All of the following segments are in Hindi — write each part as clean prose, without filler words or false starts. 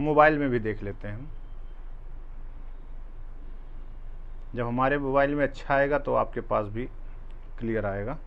मोबाइल में भी देख लेते हैं। जब हमारे मोबाइल में अच्छा आएगा तो आपके पास भी क्लियर आएगा।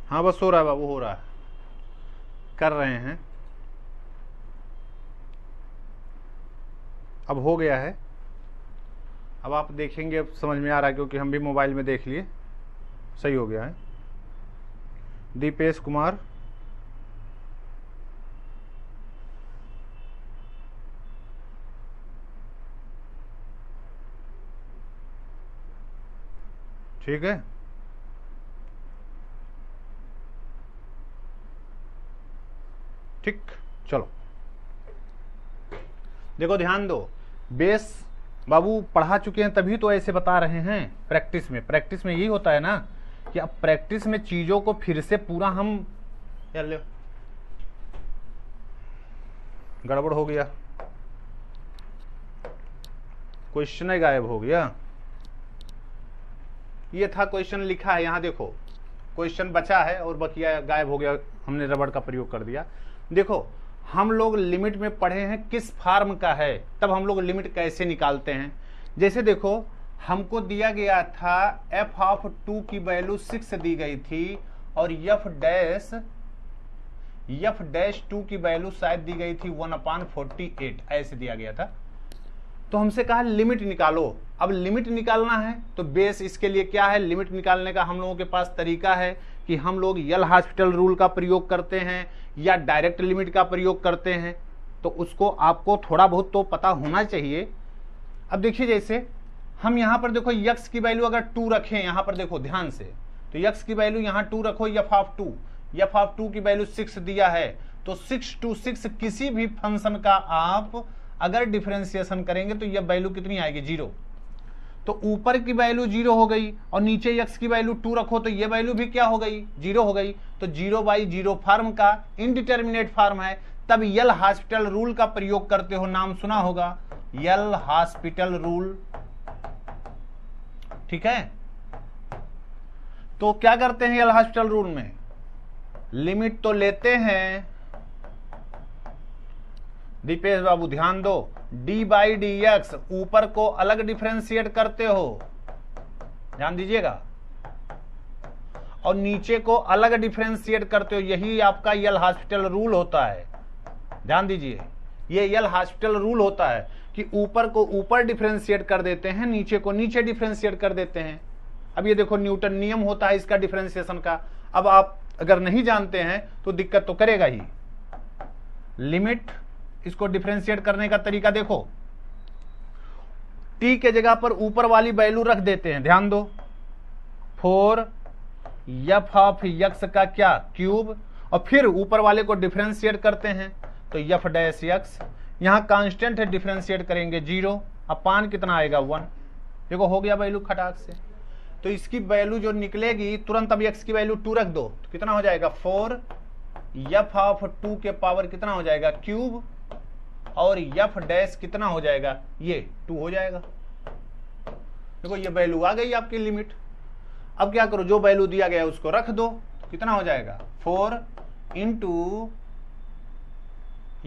हाँ बस हो रहा है बाबू, हो रहा है, कर रहे हैं। अब हो गया है, अब आप देखेंगे, अब समझ में आ रहा है क्योंकि हम भी मोबाइल में देख लिए, सही हो गया है। दीपेश कुमार, ठीक है। ठीक, चलो देखो ध्यान दो, बेस बाबू पढ़ा चुके हैं तभी तो ऐसे बता रहे हैं। प्रैक्टिस में यही होता है ना कि अब प्रैक्टिस में चीजों को फिर से पूरा हम, यार ले गड़बड़ हो गया, क्वेश्चन ही गायब हो गया। ये था क्वेश्चन लिखा है, यहां देखो क्वेश्चन बचा है और बकिया गायब हो गया, हमने रबड़ का प्रयोग कर दिया। देखो हम लोग लिमिट में पढ़े हैं किस फार्म का है, तब हम लोग लिमिट कैसे निकालते हैं। जैसे देखो हमको दिया गया था f ऑफ 2 की वैल्यू 6 दी गई थी और f डैश 2 की वैल्यू शायद दी गई थी 1/48 ऐसे दिया गया था। तो हमसे कहा लिमिट निकालो। अब लिमिट निकालना है तो बेस इसके लिए क्या है, लिमिट निकालने का हम लोगों के पास तरीका है कि हम लोग यल हॉस्पिटल रूल का प्रयोग करते हैं या डायरेक्ट लिमिट का प्रयोग करते हैं। तो उसको आपको थोड़ा बहुत तो पता होना चाहिए। अब देखिए जैसे हम यहां पर देखो यक्स की वैल्यू अगर 2 रखें, यहां पर देखो ध्यान से, तो यक्स की वैल्यू यहां 2 रखो, एफ ऑफ 2 की वैल्यू 6 दिया है, तो 6 to 6 किसी भी फंक्शन का आप अगर डिफरेंशिएशन करेंगे तो यह वैल्यू कितनी आएगी, 0। तो ऊपर की वैल्यू 0 हो गई और नीचे x की वैल्यू 2 रखो तो ये वैल्यू भी क्या हो गई, 0 हो गई। तो 0/0 फॉर्म का इनडिटर्मिनेट फॉर्म है, तब यल हॉस्पिटल रूल का प्रयोग करते हो, नाम सुना होगा यल हॉस्पिटल रूल, ठीक है। तो क्या करते हैं यल हॉस्पिटल रूल में, लिमिट तो लेते हैं, दीपेश बाबू ध्यान दो, d/dx ऊपर को अलग डिफरेंशिएट करते हो, ध्यान दीजिएगा, और नीचे को अलग डिफरेंशिएट करते हो, यही आपका यल हॉस्पिटल रूल होता है। ध्यान दीजिए, ये यल हॉस्पिटल रूल होता है कि ऊपर को ऊपर डिफरेंशिएट कर देते हैं, नीचे को नीचे डिफरेंशिएट कर देते हैं। अब ये देखो न्यूटन नियम होता है इसका डिफरेंशिएशन का। अब आप अगर नहीं जानते हैं तो दिक्कत तो करेगा ही। लिमिट, इसको डिफरेंशिएट करने का तरीका देखो, t के जगह पर ऊपर वाली वैल्यू रख देते हैं, ध्यान दो, 4 f ऑफ x का क्या क्यूब, और फिर ऊपर वाले को डिफरेंशिएट करते हैं तो f डैश x, यहां कांस्टेंट है, डिफरेंशिएट करेंगे 0, अपान कितना आएगा 1। देखो हो गया वैल्यू खटाक से। तो इसकी वैल्यू जो निकलेगी तुरंत, अब x की वैल्यू 2 रख दो तो कितना हो जाएगा 4 f ऑफ 2 के पावर कितना हो जाएगा क्यूब, और f डैश कितना हो जाएगा, ये 2 हो जाएगा। देखो ये वैल्यू आ गई आपकी लिमिट। अब क्या करो, जो वैल्यू दिया गया उसको रख दो, कितना हो जाएगा 4 इंटू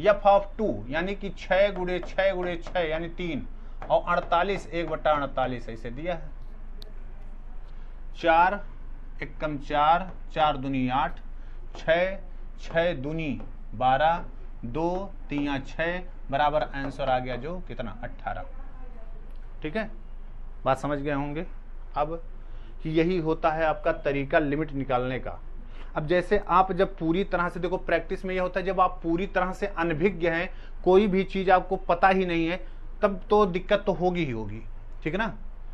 f ऑफ 2 यानी कि 6 गुणे 6 गुणे 6 यानी 3, और 48 1/48 ऐसे दिया है। 4 एकम 4, 4 दूनी 8, 6 6 दूनी 12, 2 3 6 बराबर आंसर आ गया जो कितना 18। ठीक है, बात समझ गए होंगे अब कि यही होता है आपका तरीका लिमिट निकालने का। अब जैसे आप जब पूरी तरह से देखो, प्रैक्टिस में यह होता है जब आप पूरी तरह से अनभिज्ञ हैं, कोई भी चीज आपको पता ही नहीं है, तब तो दिक्कत तो होगी ही होगी, ठीक है ना।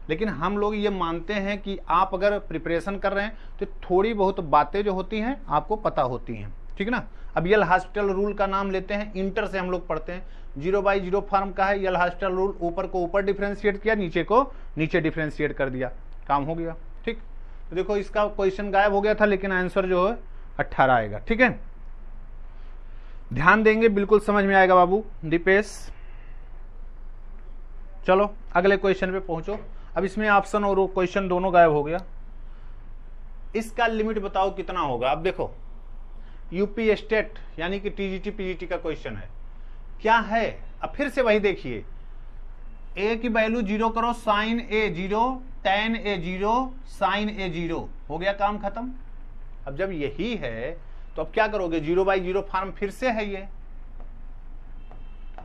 लेकिन हम लोग ये मानते हैं कि आप अगर प्रिपरेशन कर रहे हैं तो थोड़ी बहुत बातें जो होती हैं आपको पता होती हैं। ठीक ना। अब यल हॉस्पिटल रूल का नाम लेते हैं, इंटर से हम लोग पढ़ते हैं, 0/0 फॉर्म का है यल हॉस्पिटल रूल, ऊपर को ऊपर डिफरेंशिएट किया, नीचे को नीचे डिफरेंशिएट कर दिया, काम हो गया। ठीक, तो देखो इसका क्वेश्चन गायब हो गया था, लेकिन आंसर जो है 18 आएगा। ठीक है, ध्यान देंगे, बिल्कुल समझ में आएगा बाबू दीपेश। चलो अगले क्वेश्चन पे पहुंचो। अब इसमें ऑप्शन और क्वेश्चन दोनों गायब हो गया। इसका लिमिट बताओ कितना होगा। अब देखो यूपी स्टेट यानी कि टीजीटी पीजीटी का क्वेश्चन है, क्या है। अब फिर से वही देखिए, ए की वैल्यू 0 करो, साइन ए 0, tan ए 0, साइन ए 0, हो गया काम खत्म। अब जब यही है तो अब क्या करोगे, 0/0 फॉर्म फिर से है ये,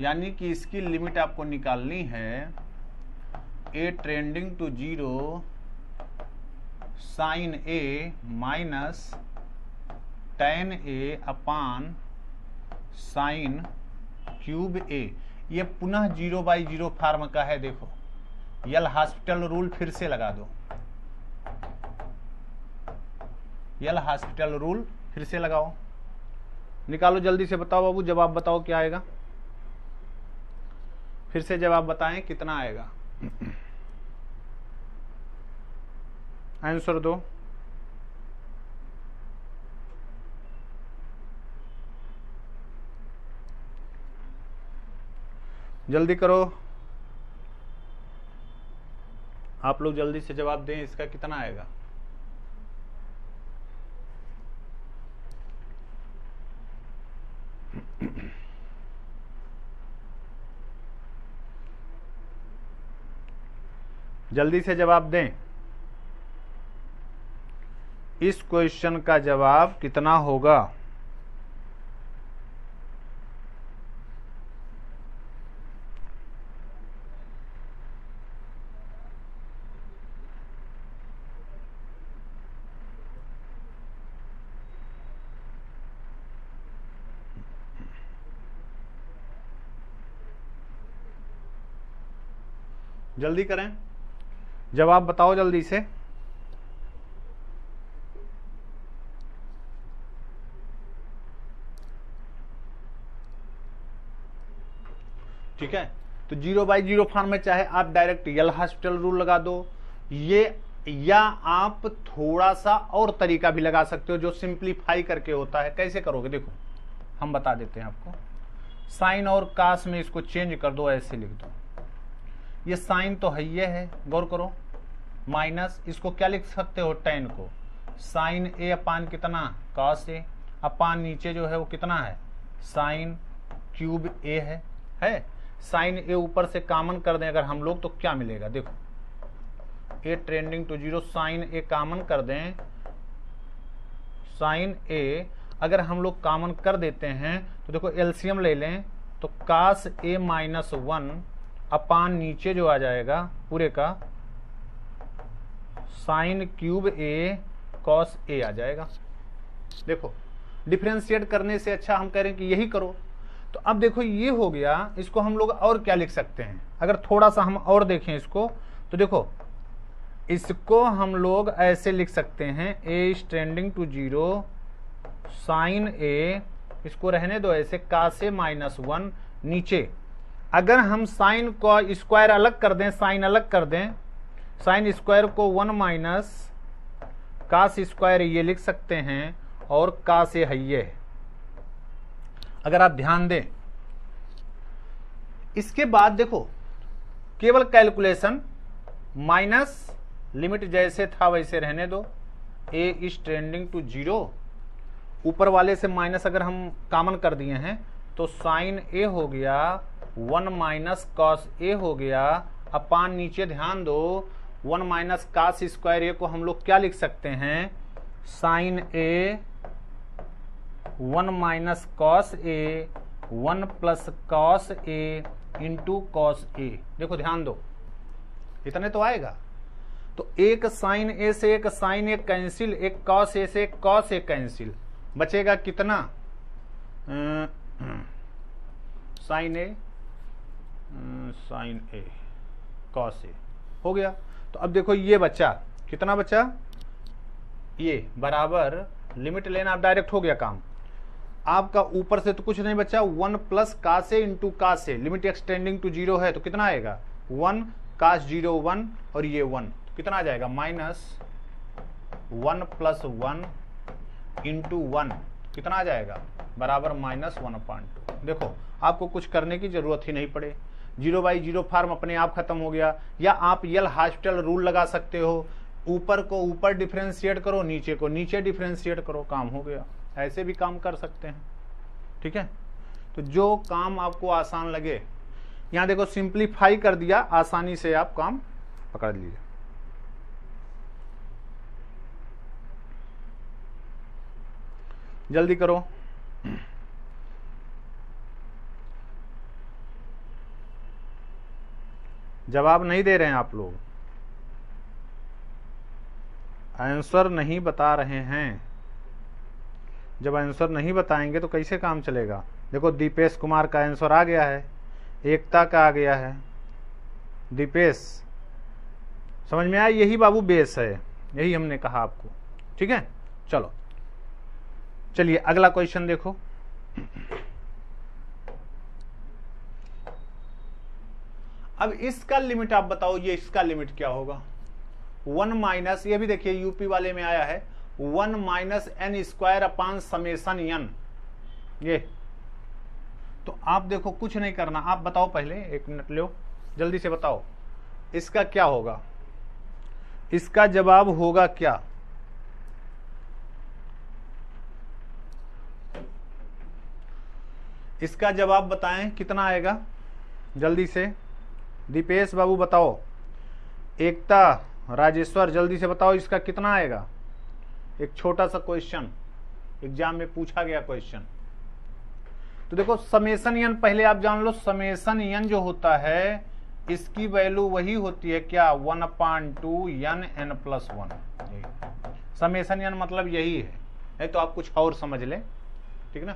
यानी कि इसकी लिमिट आपको निकालनी है a trending to 0 sine a minus tan a upon sine cube a. ये पुनः 0/0 फॉर्म का है। देखो यल हॉस्पिटल रूल फिर से लगा दो, यल हॉस्पिटल रूल फिर से लगाओ, निकालो जल्दी से, बताओ बाबू जवाब बताओ क्या आएगा, फिर से जवाब बताएं कितना आएगा, आंसर दो। जल्दी करो, आप लोग जल्दी से जवाब दें, इसका कितना आएगा। जल्दी से जवाब दें, इस क्वेश्चन का जवाब कितना होगा। जल्दी करें, जवाब बताओ जल्दी से। ठीक है, तो 0/0 फॉर्म में चाहे आप डायरेक्ट यल हॉस्पिटल रूल लगा दो, ये या आप थोड़ा सा और तरीका भी लगा सकते हो जो सिंप्लीफाई करके होता है। कैसे करोगे देखो हम बता देते हैं आपको। साइन और कास में इसको चेंज कर दो, ऐसे लिख दो, ये साइन तो है, ये है, गौर करो, माइनस इसको क्या लिख सकते हो, tan को, साइन ए अपान कितना, cos ए अपान नीचे जो है वो कितना है, साइन क्यूब ए है। साइन ए ऊपर से कॉमन कर दें अगर हम लोग तो क्या मिलेगा, देखो a trending to 0, sine a common कर दें, साइन ए अगर हम लोग कॉमन कर देते हैं तो देखो एलसीएम ले लें तो cos ए -1 अपान नीचे जो आ जाएगा पूरे का sign cube A cos A आ जाएगा। देखो डिफरेंशिएट करने से अच्छा हम कह रहे हैं कि यही करो। तो अब देखो ये हो गया, इसको हम लोग और क्या लिख सकते हैं, अगर थोड़ा सा हम और देखें इसको तो देखो इसको हम लोग ऐसे लिख सकते हैं, ए इज ट्रेंडिंग टू 0 साइन ए, इसको रहने दो ऐसे, cos ए -1 नीचे, अगर हम साइन को स्क्वायर अलग कर दें, साइन अलग कर दें, साइन स्क्वायर को 1 माइनस कास स्क्वायर ये लिख सकते हैं और कास ए है ये। अगर आप ध्यान दें इसके बाद देखो केवल कैलकुलेशन, माइनस लिमिट जैसे था वैसे रहने दो, ए इज ट्रेंडिंग टू 0, ऊपर वाले से माइनस अगर हम कॉमन कर दिए हैं तो साइन ए हो गया 1 माइनस कॉस ए हो गया, अपान नीचे ध्यान दो 1 माइनस कास स्क्वायर ए को हम लोग क्या लिख सकते हैं, sign A 1 minus cos A 1 plus cos A into cos A. देखो ध्यान दो इतने तो आएगा, तो एक साइन ए से एक साइन ए कैंसिल, एक कॉस ए से एक कॉस ए कैंसिल, बचेगा कितना, साइन ए कॉस ए हो गया। तो अब देखो ये बचा, कितना बचा, ये बराबर लिमिट लेना, अब डायरेक्ट हो गया काम, आपका ऊपर से तो कुछ नहीं बचा, 1 प्लस का से इंटू का से, लिमिट एक्सटेंडिंग टू 0 है तो कितना आएगा 1 काश 0 1 और ये 1 तो कितना आ जाएगा -1 प्लस 1 इंटू 1 कितना आ जाएगा बराबर -1/2। देखो आपको कुछ करने की जरूरत ही नहीं पड़े, 0/0 फॉर्म अपने आप खत्म हो गया। या आप यल हॉस्पिटल रूल लगा सकते हो, ऊपर को ऊपर डिफरेंशिएट करो, नीचे को नीचे डिफरेंशिएट करो, काम हो गया। ऐसे भी काम कर सकते हैं, ठीक है। तो जो काम आपको आसान लगे, यहां देखो सिंप्लीफाई कर दिया, आसानी से आप काम पकड़ लीजिए। जल्दी करो, जवाब नहीं दे रहे हैं आप लोग, आंसर नहीं बता रहे हैं। जब आंसर नहीं बताएंगे तो कैसे काम चलेगा। देखो दीपेश कुमार का आंसर आ गया है, एकता का आ गया है। दीपेश समझ में आया, यही बाबू बेस है, यही हमने कहा आपको, ठीक है। चलो चलिए अगला क्वेश्चन देखो। अब इसका लिमिट आप बताओ, ये इसका लिमिट क्या होगा। 1 माइनस, ये भी देखिए यूपी वाले में आया है, 1 माइनस n स्क्वायर अपान समेसन n। ये तो आप देखो कुछ नहीं करना, आप बताओ पहले, 1 मिनट लो, जल्दी से बताओ इसका क्या होगा, इसका जवाब होगा क्या। इसका जवाब बताएं कितना आएगा, जल्दी से दीपेश बाबू बताओ, एकता राजेश्वर जल्दी से बताओ इसका कितना आएगा। एक छोटा सा क्वेश्चन एग्जाम में पूछा गया क्वेश्चन। तो देखो समेसन n पहले आप जान लो, समेसन n जो होता है इसकी वैल्यू वही होती है क्या 1/2 n+1। समेसन n मतलब यही है, नहीं तो आप कुछ और समझ ले, ठीक ना।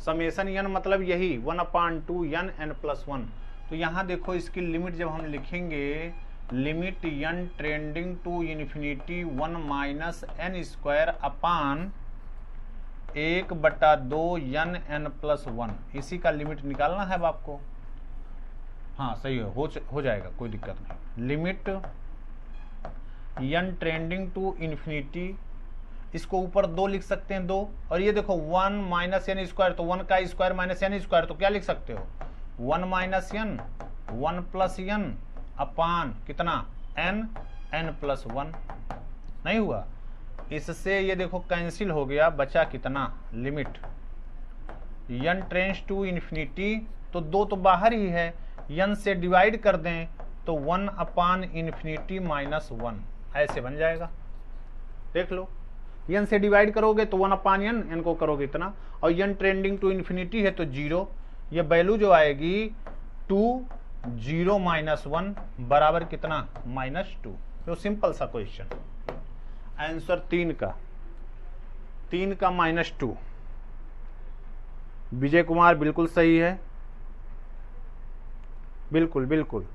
समेसन n मतलब यही 1/2 n+1। तो यहां देखो इसकी लिमिट जब हम लिखेंगे, limit n trending to infinity 1 minus n square upon 1/2 n+1, इसी का लिमिट निकालना है अब आपको। हाँ सही है, हो जाएगा, कोई दिक्कत नहीं। Limit n trending to infinity, इसको ऊपर 2 लिख सकते हैं 2, और ये देखो 1 माइनस n स्क्वायर, तो 1 का स्क्वायर माइनस n स्क्वायर, तो क्या लिख सकते हो 1 माइनस n 1 प्लस n अपान कितना n+1। नहीं हुआ, इससे ये देखो कैंसिल हो गया, बचा कितना limit n tends to infinity, तो 2 तो बाहर ही है, n से डिवाइड कर दें तो 1/∞ -1 ऐसे बन जाएगा। देख लो, n से डिवाइड करोगे तो 1/n, n को करोगे इतना, और n ट्रेंडिंग टू इन्फिनिटी है तो 0, ये वैल्यू जो आएगी 2 0 -1 बराबर कितना -2। तो सिंपल सा क्वेश्चन, आंसर 3 का -2। विजय कुमार बिल्कुल सही है, बिल्कुल बिल्कुल।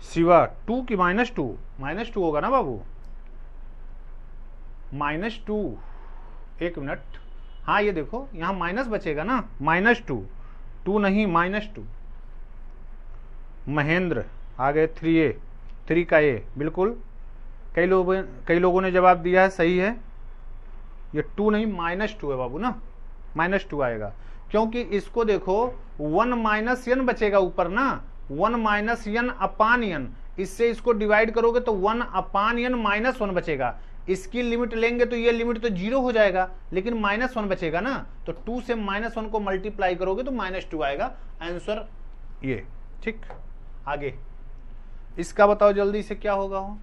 शिवा 2 की -2 होगा ना बाबू, -2। एक मिनट, हाँ ये देखो यहां माइनस बचेगा ना, -2 नहीं -2। महेंद्र आ गए 3A, 3 का A बिल्कुल। कई लोगों ने जवाब दिया है, सही है। ये 2 नहीं -2 है बाबू ना, -2 आएगा, क्योंकि इसको देखो 1 माइनस n बचेगा ऊपर ना, 1 माइनस n अपान n, इससे इसको डिवाइड करोगे तो 1/n -1 बचेगा। इसकी लिमिट लेंगे तो ये लिमिट तो 0 हो जाएगा, लेकिन -1 बचेगा ना, तो 2 से -1 को मल्टीप्लाई करोगे तो -2 आएगा। आंसर ये, ठीक। आगे इसका बताओ जल्दी से क्या होगा।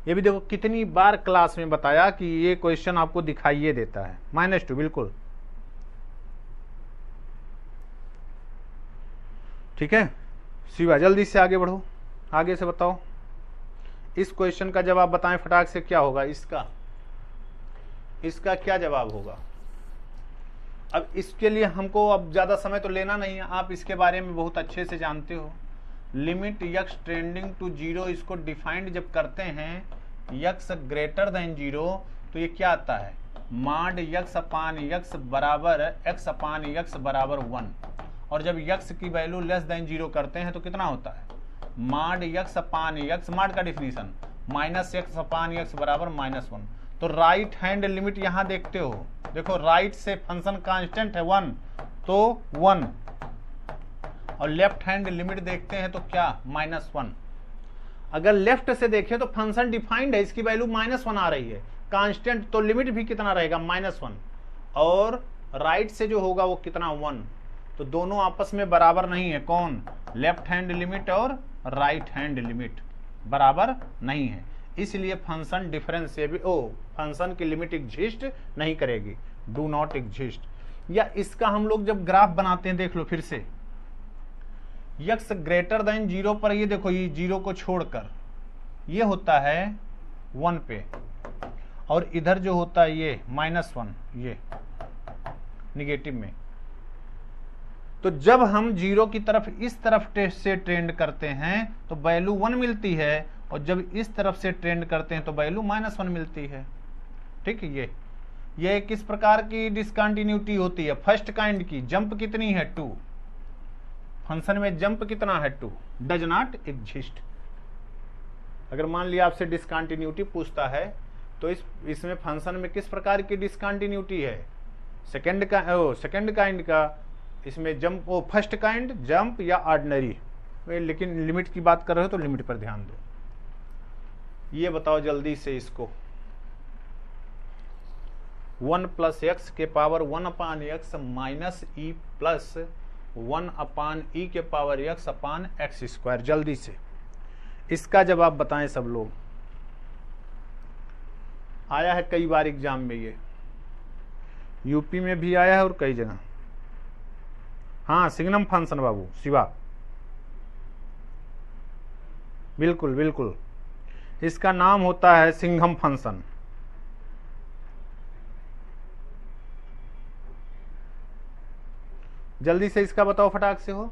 ये भी देखो कितनी बार क्लास में बताया कि ये क्वेश्चन आपको दिखाइए देता है, -2 बिल्कुल, ठीक है। शिवा जल्दी से आगे बढ़ो, आगे से बताओ इस क्वेश्चन का जवाब बताएं फटाक से, क्या होगा इसका क्या जवाब होगा। अब इसके लिए हमको अब ज्यादा समय तो लेना नहीं है, आप इसके बारे में बहुत अच्छे से जानते हो। लिमिट x ट्रेंडिंग टू 0, इसको डिफाइंड जब करते हैं x ग्रेटर देन 0, तो ये क्या आता है माड यक्स अपान यक्स बराबर एक्स अपान यक्स बराबर 1, और जब यक्स की वैल्यू लेस देन 0 करते हैं तो कितना होता है, माड यक्स अपान यक्स, माड का डिफिनीशन माइनस एक्स अपान यक्स बराबर -1। तो राइट हैंड लिमिट यहां देखते हो, देखो राइट से फंक्शन कांस्टेंट है 1 तो 1, और लेफ्ट हैंड लिमिट देखते हैं तो क्या -1। अगर लेफ्ट से देखें तो फंक्शन डिफाइंड है, इसकी वैल्यू -1 आ रही है कांस्टेंट, तो लिमिट भी कितना रहेगा -1, और राइट से जो होगा वो कितना 1। तो दोनों आपस में बराबर नहीं है, कौन, लेफ्ट हैंड लिमिट और राइट हैंड लिमिट बराबर नहीं है, इसलिए फंक्शन डिफरेंशिएबल फंक्शन की लिमिट एग्जिस्ट नहीं करेगी, डू नॉट एग्जिस्ट। या इसका हम लोग जब ग्राफ बनाते हैं, देख लो फिर से, यक्स ग्रेटर देन 0 पर, ये देखो ये 0 को छोड़कर ये होता है 1 पे, और इधर जो होता है ये -1, ये निगेटिव में। तो जब हम 0 की तरफ इस तरफ से ट्रेंड करते हैं तो वैल्यू 1 मिलती है, और जब इस तरफ से ट्रेंड करते हैं तो वैल्यू -1 मिलती है। ठीक है, ये किस प्रकार की डिसकंटिन्यूटी होती है, फर्स्ट काइंड की। जंप कितनी है 2, फंक्शन में जंप कितना है 2, डज नॉट एग्जिस्ट। अगर मान लिया आपसे डिसकंटिन्यूटी पूछता है तो इसमें फंक्शन में किस प्रकार की डिसकंटिन्यूटी है, सेकंड काइंड का, इसमें जंप फर्स्ट काइंड, जंप या ऑर्डिनरी। लेकिन लिमिट की बात कर रहे हो तो लिमिट पर ध्यान दो। ये बताओ जल्दी से इसको, 1 + x के पावर 1 अपान x माइनस ई प्लस 1 अपान ई के पावर x अपान एक्स स्क्वायर, जल्दी से इसका जवाब बताएं सब लोग। आया है कई बार एग्जाम में, ये यूपी में भी आया है और कई जगह। हाँ, सिग्नम फंक्शन बाबू शिवा, बिल्कुल बिल्कुल, इसका नाम होता है सिंघम फंक्शन। जल्दी से इसका बताओ, फटाक से हो,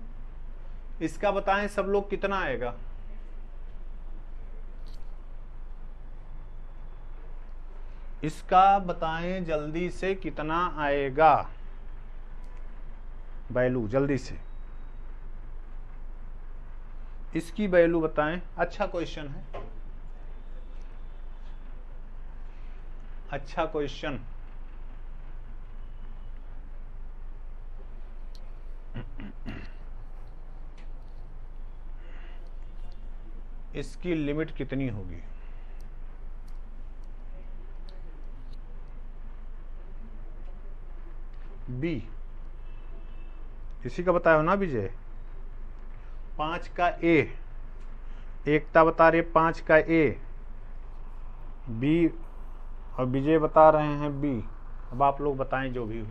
इसका बताएं सब लोग कितना आएगा। इसका बताएं जल्दी से कितना आएगा वैल्यू, जल्दी से इसकी वैल्यू बताएं। अच्छा क्वेश्चन है, अच्छा क्वेश्चन। इसकी लिमिट कितनी होगी, बी, इसी का बताया हो ना विजय, 5 का ए, एकता बता रहे 5 का ए, बी, और विजय बता रहे हैं बी। अब आप लोग बताएं जो भी हो।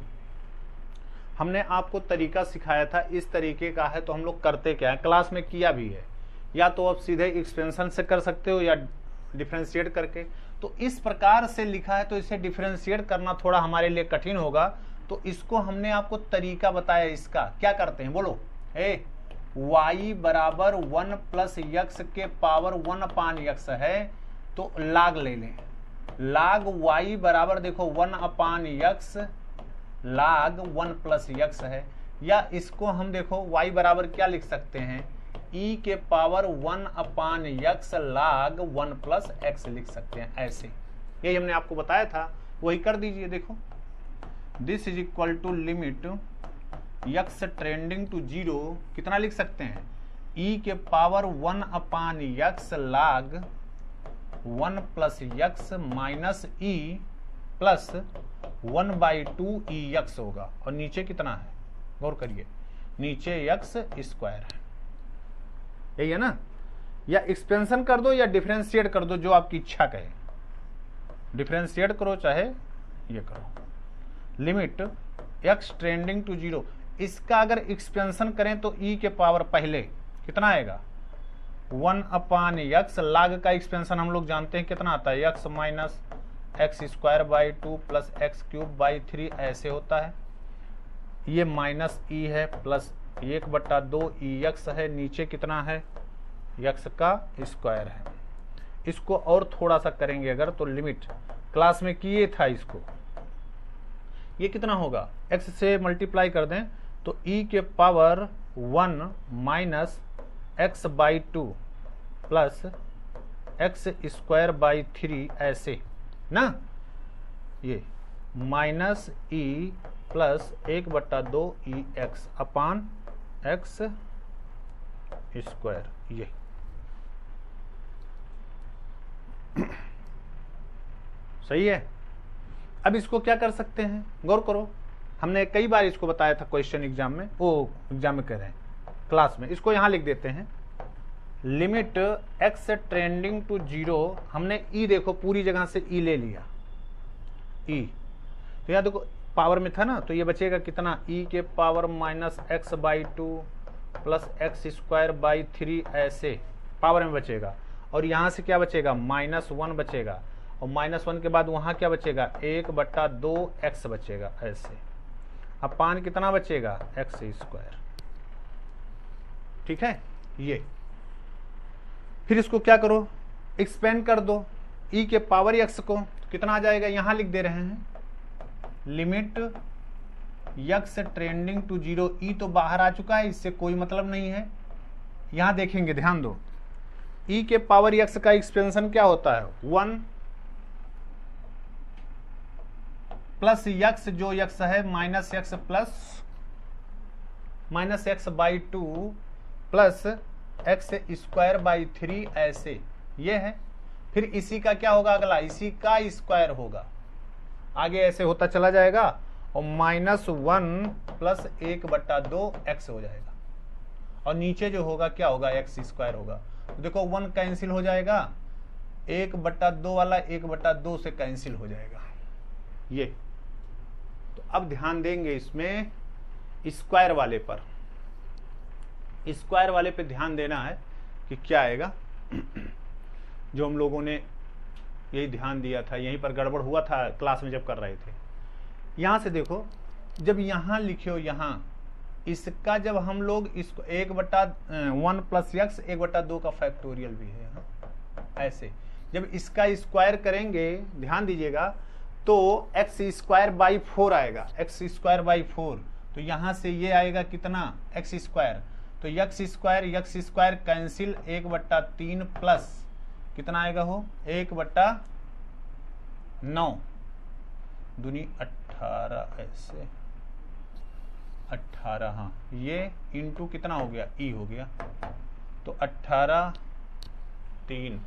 हमने आपको तरीका सिखाया था, इस तरीके का है, तो हम लोग करते क्या है, क्लास में किया भी है, या तो आप सीधे एक्सपेंशन से कर सकते हो या डिफरेंशिएट करके। तो इस प्रकार से लिखा है तो इसे डिफरेंशिएट करना थोड़ा हमारे लिए कठिन होगा, तो इसको हमने आपको तरीका बताया। इसका क्या करते हैं बोलो, y बराबर 1 + x के पावर 1 अपान x है, तो लाग ले लें, लाग y बराबर देखो 1 अपान x लाग 1 + x है, या इसको हम देखो y बराबर क्या लिख सकते हैं, e के पावर 1 अपान x लाग 1 + x लिख सकते हैं। ऐसे यही हमने आपको बताया था, वही कर दीजिए। देखो this is equal to limit x trending to 0, कितना लिख सकते हैं, e के पावर 1 अपान x लाग 1 + x minus e plus 1/2 ex होगा, और नीचे कितना है, गौर करिए, नीचे x स्क्वायर है, यही है ना। या एक्सपेंशन कर दो या डिफरेंशिएट कर दो, जो आपकी इच्छा कहे, डिफरेंशिएट करो चाहे ये करो। लिमिट x ट्रेंडिंग टू 0, इसका अगर एक्सपेंशन करें तो e के पावर पहले कितना आएगा, 1 अपान x, लाग का एक्सपेंशन हम लोग जानते हैं कितना आता है, x minus x² 2 plus x³ 3 ऐसे होता है। ये माइनस e है प्लस 1/2 ex है, नीचे कितना है, x का स्क्वायर है। इसको और थोड़ा सा करेंगे अगर, तो लिमिट क्लास में किए था इसको, ये कितना होगा, x से मल्टीप्लाई कर दें तो e के power 1 minus x by 2 plus x square by 3 ऐसे ना, ये माइनस ई प्लस 1/2 ई एक्स अपान एक्स स्क्वायर, ये सही है। अब इसको क्या कर सकते हैं, गौर करो, हमने कई बार इसको बताया था क्वेश्चन एग्जाम में, वो एग्जाम में कह रहे हैं क्लास में, इसको यहां लिख देते हैं लिमिट एक्स ट्रेंडिंग टू 0, हमने ई देखो पूरी जगह से ई ले लिया, ई तो यहाँ देखो पावर में था ना, तो ये बचेगा कितना, ई के power minus x by 2 plus x square by 3 ऐसे पावर में बचेगा, और यहाँ से क्या बचेगा, -1 बचेगा, और -1 के बाद वहाँ क्या बचेगा, 1/2 एक्स बचेगा ऐसे, अब पान कितना बचेगा, एक्स स्क्वायर, ठीक है। ये फिर इसको क्या करो, एक्सपेंड कर दो ई के पावर एक्स को, कितना आ जाएगा, यहां लिख दे रहे हैं लिमिट एक्स ट्रेंडिंग टू 0, ई तो बाहर आ चुका है, इससे कोई मतलब नहीं है, यहां देखेंगे, ध्यान दो, ई के पावर एक्स का एक्सपेंशन क्या होता है, 1 प्लस एक्स, जो एक्स है minus x plus minus x by 2 plus x square by 3 ऐसे, ये है। फिर इसी का क्या होगा, अगला इसी का स्क्वायर होगा, आगे ऐसे होता चला जाएगा, और -1 प्लस 1/2 एक्स हो जाएगा, और नीचे जो होगा क्या होगा, एक्स स्क्वायर होगा। तो देखो 1 कैंसिल हो जाएगा, 1/2 वाला 1/2 से कैंसिल हो जाएगा, ये। तो अब ध्यान देंगे इसमें स्क्वायर वाले पर, स्क्वायर वाले पे ध्यान देना है कि क्या आएगा, जो हम लोगों ने यही ध्यान दिया था, यहीं पर गड़बड़ हुआ था क्लास में जब कर रहे थे। यहां से देखो, जब यहां लिखे हो, यहां इसका जब हम लोग इसको 1/1 प्लस एक्स 1/2 का फैक्टोरियल भी है यहाँ, ऐसे जब इसका स्क्वायर करेंगे, ध्यान दीजिएगा, तो एक्स स्क्वायर बाई 4 आएगा, एक्स स्क्वायर बाई 4, तो यहां से ये आएगा कितना, एक्स स्क्वायर, तो एक्स स्क्वायर कैंसिल, 1/3 प्लस कितना आएगा हो, 1/9 दूनी 18 ऐसे 18, हाँ, ये इंटू कितना हो गया, ई हो गया, तो 18 3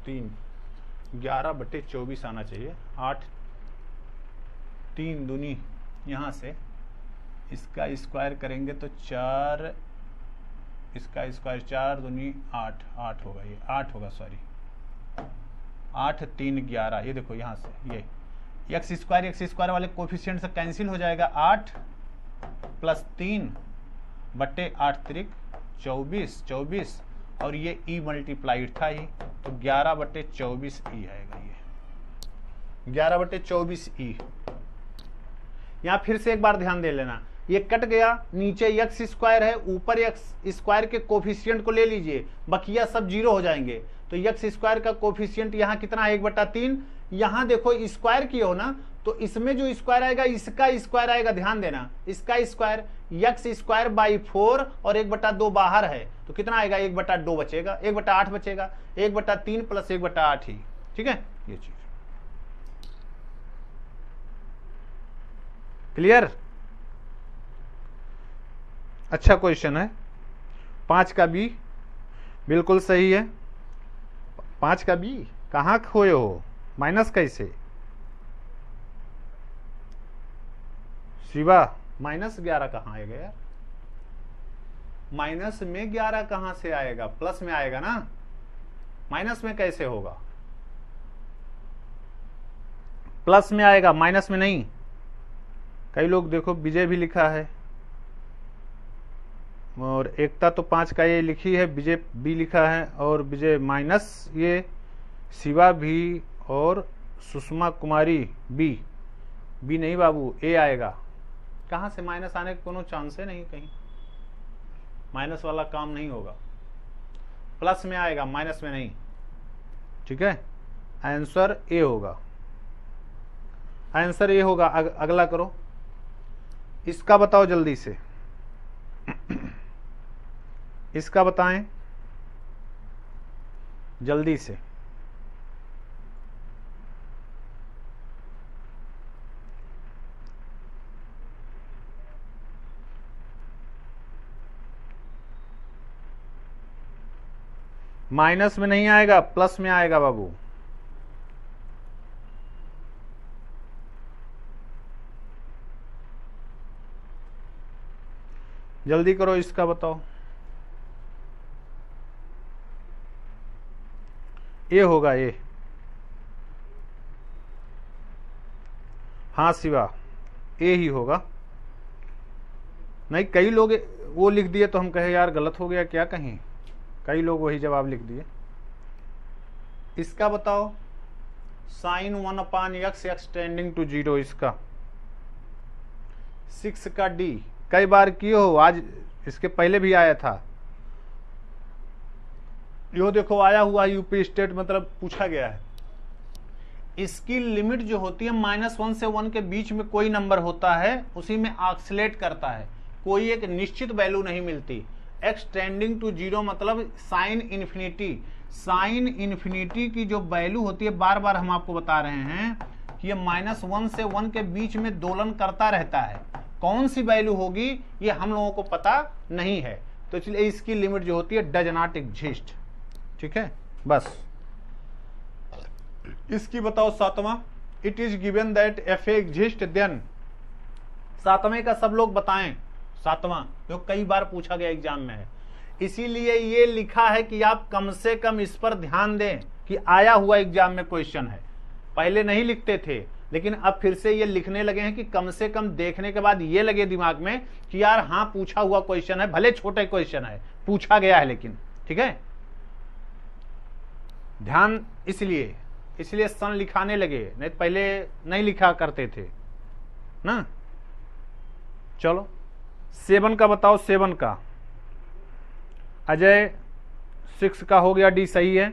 11/24 आना चाहिए, 8 3 दूनी, यहाँ से इसका स्क्वायर करेंगे तो 4, इसका स्क्वायर 4 दूनी 8 होगा, ये 8 होगा, सॉरी 8 3 11, ये देखो यहाँ से ये एक्स स्क्वायर वाले कोफिशिएंट से कैंसिल हो जाएगा, 8 प्लस 3/8 त्रिक 24, और ये ई मल्टीप्लाइड था ही, तो 11/24 ई आएगा, ये 11/24 ई। यहाँ फिर से एक बार ध्यान दे लेना, ये कट गया, नीचे एक्स स्क्वायर है, ऊपर एक्स स्क्वायर के कोफिशिएंट को ले लीजिए, बकिया सब 0 हो जाएंगे, तो एक्स स्क्वायर का कोफिशिएंट यहाँ कितना है, 1/3, यहाँ देखो स्क्वायर की हो ना, तो इसमें जो स्क्वायर आएगा इसका स्क्वायर आएगा, ध्यान देना, इसका स्क्वायर एक्स स्क्वायर बाई 4 और 1/2 बाहर है, तो कितना आएगा, 1/2 बचेगा, 1/8 बचेगा, 1/3 प्लस 1/8 ही, ठीक है, ये चीज क्लियर। अच्छा क्वेश्चन है, 5 का बी बिल्कुल सही है, 5 का बी कहाँ खोए हो, माइनस कैसे, शिवा -11 कहाँ आएगा यार, माइनस में 11 कहां से आएगा, प्लस में आएगा ना, माइनस में कैसे होगा, प्लस में आएगा, माइनस में नहीं। कई लोग देखो विजय भी लिखा है, और एकता तो 5 का ये लिखी है, विजय बी लिखा है, और विजय माइनस, ये शिवा भी, और सुषमा कुमारी बी नहीं बाबू, ए आएगा, कहां से माइनस आने का कोनो चांस है नहीं, कहीं माइनस वाला काम नहीं होगा, प्लस में आएगा, माइनस में नहीं, ठीक है, आंसर ए होगा, आंसर ए होगा। अगला करो, इसका बताओ जल्दी से, इसका बताएं जल्दी से। माइनस में नहीं आएगा, प्लस में आएगा बाबू। जल्दी करो, इसका बताओ। ये होगा ये, हाँ शिवा ये ही होगा। नहीं, कई लोग वो लिख दिए तो हम कहे यार गलत हो गया क्या कहीं, कई लोग वही जवाब लिख दिए। इसका बताओ, साइन 1/x एक्सटेंडिंग टू 0, इसका 6 का डी कई बार किए हो, आज इसके पहले भी आया था। यो देखो आया हुआ यूपी स्टेट, मतलब पूछा गया है। इसकी लिमिट जो होती है -1 से 1 के बीच में कोई नंबर होता है, उसी में ऑक्सिलेट करता है, कोई एक निश्चित वैल्यू नहीं मिलती। एक्सटेंडिंग टू 0 मतलब साइन इन्फिनिटी, साइन इन्फिनिटी की जो वैल्यू होती है, बार बार हम आपको बता रहे हैं कि ये -1 से 1 के बीच में दोलन करता रहता है। कौन सी वैल्यू होगी ये हम लोगों को पता नहीं है, तो इसलिए इसकी लिमिट जो होती है डज नॉट एग्जिस्ट। ठीक है, बस। इसकी बताओ सातवां, it is given that f a exist then. सातवें का सब लोग बताएं, सातवां जो कई बार पूछा गया एग्जाम में है, इसीलिए ये लिखा है कि आप कम से कम इस पर ध्यान दें कि आया हुआ एग्जाम में क्वेश्चन है। पहले नहीं लिखते थे, लेकिन अब फिर से ये लिखने लगे हैं कि कम से कम देखने के बाद ये लगे दिमाग में कि यार हाँ पूछा हुआ क्वेश्चन है, भले छोटे क्वेश्चन है, पूछा गया है लेकिन। ठीक है, ध्यान इसलिए सन लिखाने लगे, नहीं पहले नहीं लिखा करते थे ना। चलो 7 का बताओ, 7 का अजय 6 का हो गया, डी सही है,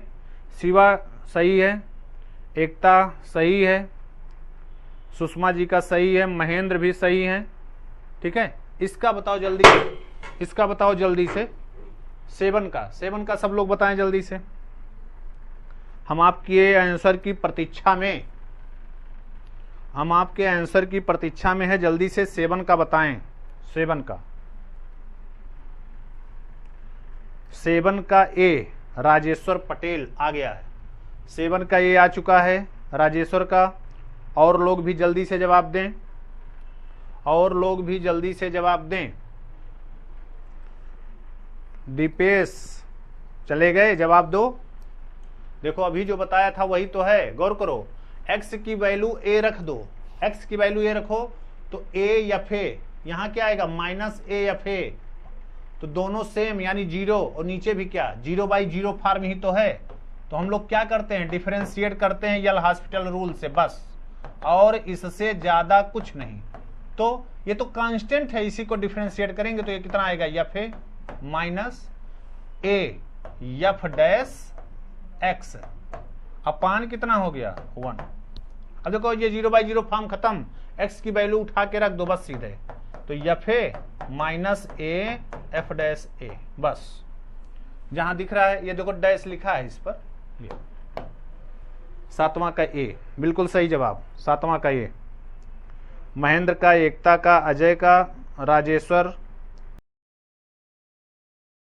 शिवा सही है, एकता सही है, सुषमा जी का सही है, महेंद्र भी सही है। ठीक है, इसका बताओ जल्दी, इसका बताओ जल्दी से। 7 का सब लोग बताएं जल्दी से। हम आपके आंसर की प्रतीक्षा में, हम आपके आंसर की प्रतीक्षा में है, जल्दी से 7 का बताएं। 7 का ए राजेश्वर पटेल आ गया है, 7 का ए आ चुका है राजेश्वर का। और लोग भी जल्दी से जवाब दें, और लोग भी जल्दी से जवाब दें। दीपेश चले गए, जवाब दो। देखो अभी जो बताया था वही तो है, गौर करो। x की वैल्यू a रख दो, x की वैल्यू a रखो तो a एफ ए, यहाँ क्या आएगा -a/a, तो दोनों सेम यानी 0, और नीचे भी क्या 0/0 फॉर्म ही तो है। तो हम लोग क्या करते हैं, डिफरेंशिएट करते हैं यल हॉस्पिटल रूल से, बस, और इससे ज्यादा कुछ नहीं। तो ये तो कांस्टेंट है, इसी को डिफरेंशिएट करेंगे तो ये कितना आएगा, F A -a F dash x अपान कितना हो गया 1। अब देखो ये 0/0 फॉर्म खत्म, x की वैल्यू उठा के रख दो बस सीधे, तो F A -a F dash a, बस। जहां दिख रहा है ये देखो डैश लिखा है इस पर, ये 7वां का ए बिल्कुल सही जवाब, 7वां का ए। महेंद्र का, एकता का, अजय का, राजेश्वर,